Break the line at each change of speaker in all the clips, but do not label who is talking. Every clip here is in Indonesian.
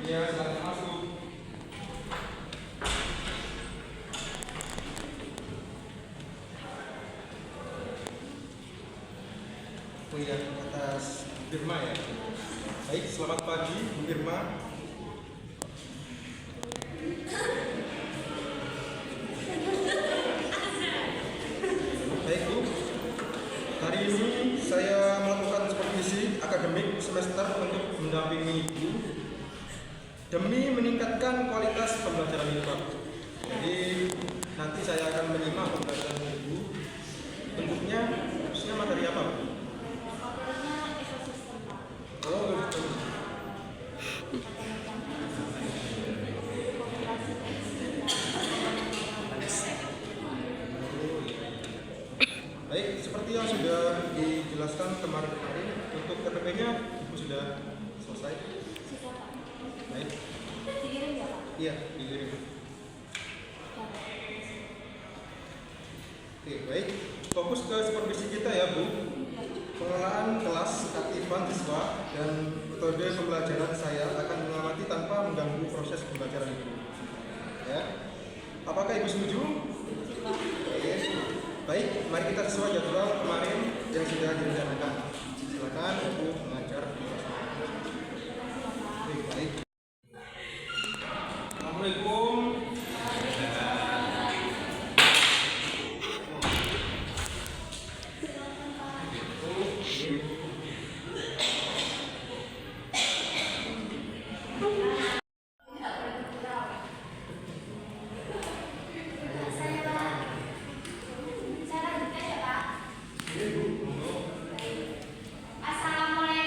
Iya, silakan masuk. Oh iya, atas Firma ya. Baik, selamat pagi Bu Firma. Baik Bu, hari ini saya melakukan supervisi akademik semester untuk mendampingi Ibu demi meningkatkan kualitas pembelajaran IPA. Jadi nanti saya akan menyimak pembelajaran Ibu. Bentuknya khususnya materi apa Bu? Oh, baik, seperti yang sudah dijelaskan kemarin-kemarin, untuk TPP-nya Ibu sudah selesai? Baik.
Dikirim ya Pak?
Iya, dikirim. Oke, baik. Fokus ke supervisi kita ya Bu. Pengelolaan kelas, keaktifan siswa, dan metode pembelajaran saya akan mengamati tanpa mengganggu proses pembelajaran Ibu. Ya. Apakah Ibu setuju? Oke. Baik, mari kita sesuai jadwal kemarin yang sudah direncanakan. Silakan Ibu mengajar. Baik. Assalamualaikum.
Assalamualaikum.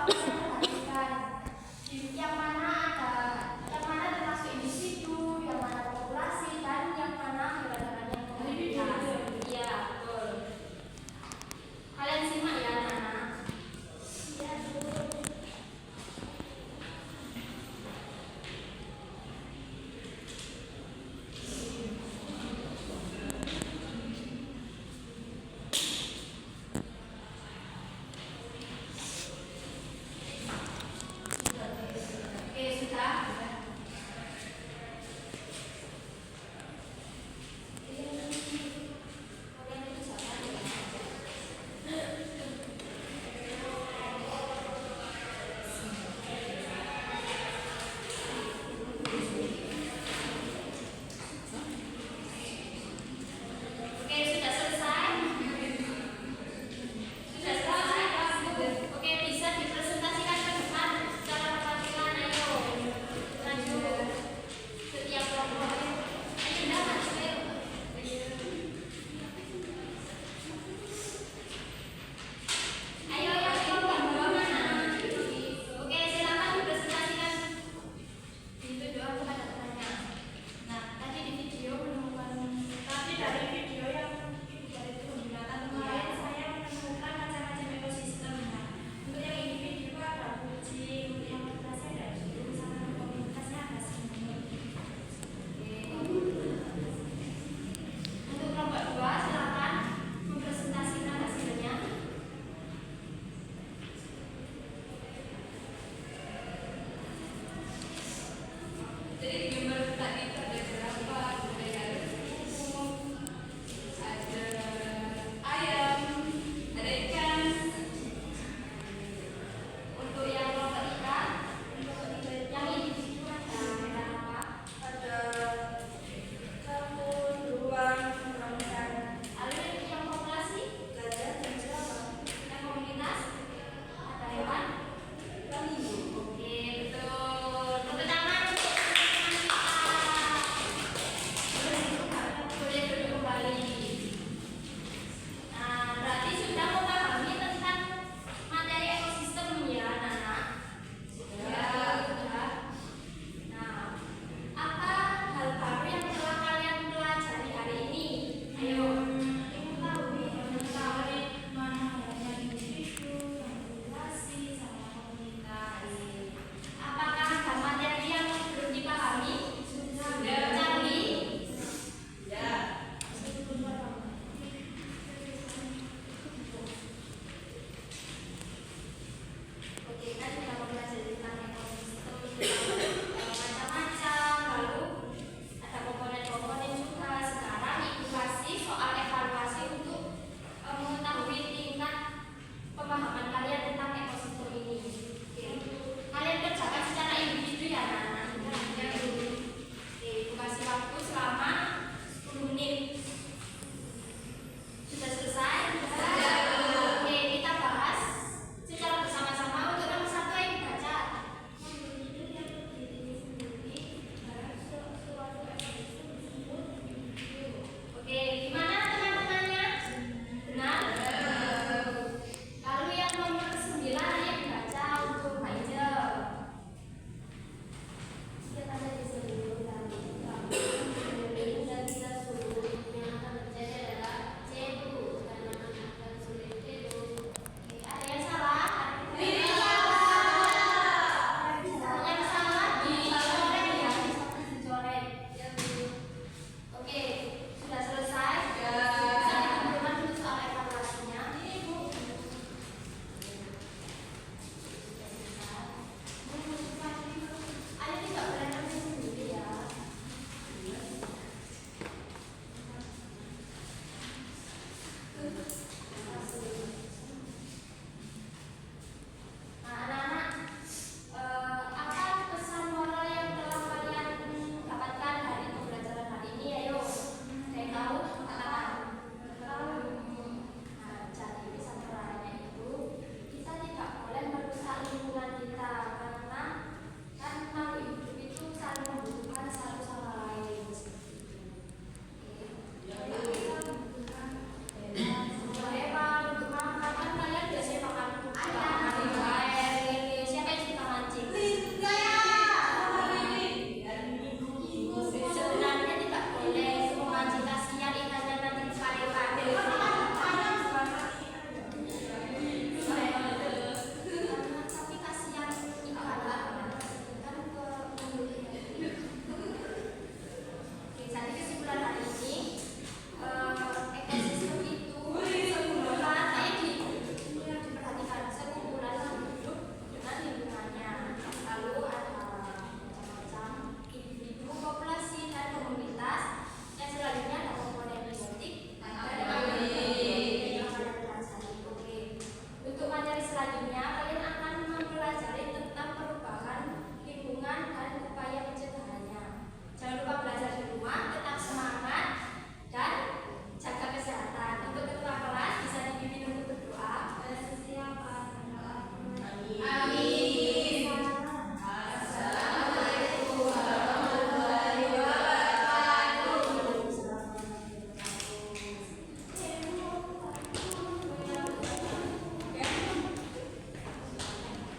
apa yang diperhatikan. Yang mana termasuk individu, yang mana populasi, dan yang mana hewan-hewan yang komunitas. Iya, betul. Kalian simak ya anak-anak. Iya, betul.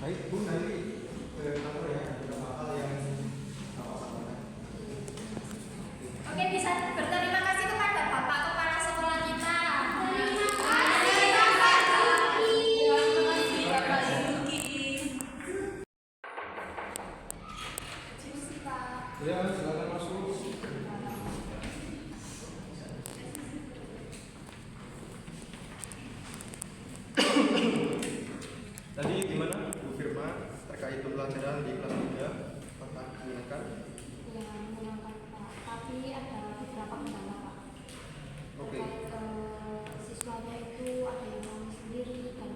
Baik Bu, nanti ke kantor ya, ada beberapa hal yang Bapak sampaikan.
Oke, bisa berterima kasih kepada Bapak Kepala Sekolah kita. Terima kasih Bapak Yuki.
Ya, silakan masuk. Tadi gimana Bu Firma terkait pembelajaran di kelas 3? Apakah menyenangkan?
Ya, menyenangkan Pak. Tapi ada beberapa kendala Pak.
Oke.
Terkait siswanya itu ada yang mau sendiri dan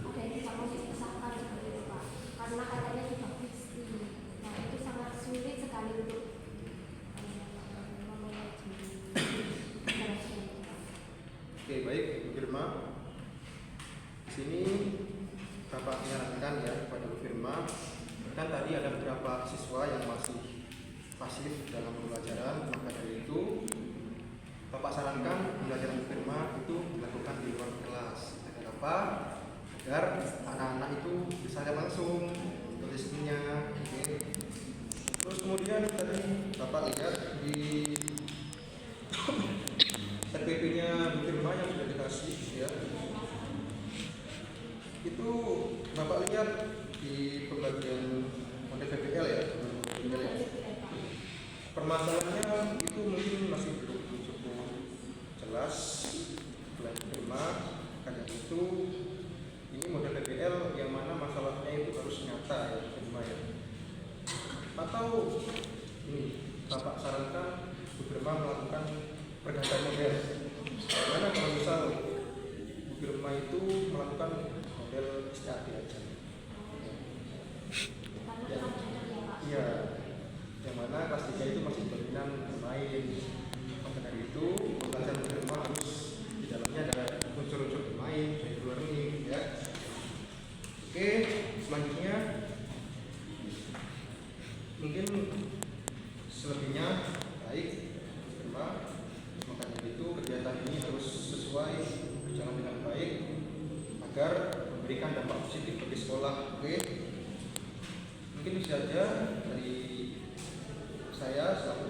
ada yang tidak mau dipisahkan seperti itu Pak. Karena katanya juga fiksi. Nah itu sangat sulit sekali untuk memanage interaksi itu Pak.
Oke, baik Bu Firma. Di sini Bapak menyarankan ya kepada Bu Firma, kan tadi ada beberapa siswa yang masih pasif dalam pembelajaran, maka dari itu Bapak sarankan pembelajaran Bu Firma itu dilakukan di luar kelas. Agar apa? Agar anak-anak itu bisa lihat langsung tulisnya. Oke. Terus kemudian tadi Bapak lihat di RPP-nya Bu Firma yang sudah dikasih ya. Itu Bapak lihat di pembagian model PPL ya, permasalahannya itu mungkin masih belum cukup jelas oleh firma. Karena itu ini model PPL yang mana masalahnya itu harus nyata ya firma ya. Atau ini Bapak sarankan Bu Firma melakukan pergantian model. Karena kalau misal Bu Firma itu melakukan model SKD aja. Ya, iya, yang mana kelas 3 itu masih dominan bermain. Maka dari itu pembelajaran firma harus di dalamnya ada unsur-unsur bermain, dari learning ya. Oke, selanjutnya mungkin selebihnya baik firma. Maka dari itu kegiatan ini harus sesuai berjalan dengan baik agar memberikan dampak positif bagi sekolah. Oke, mungkin bisa saja dari saya selaku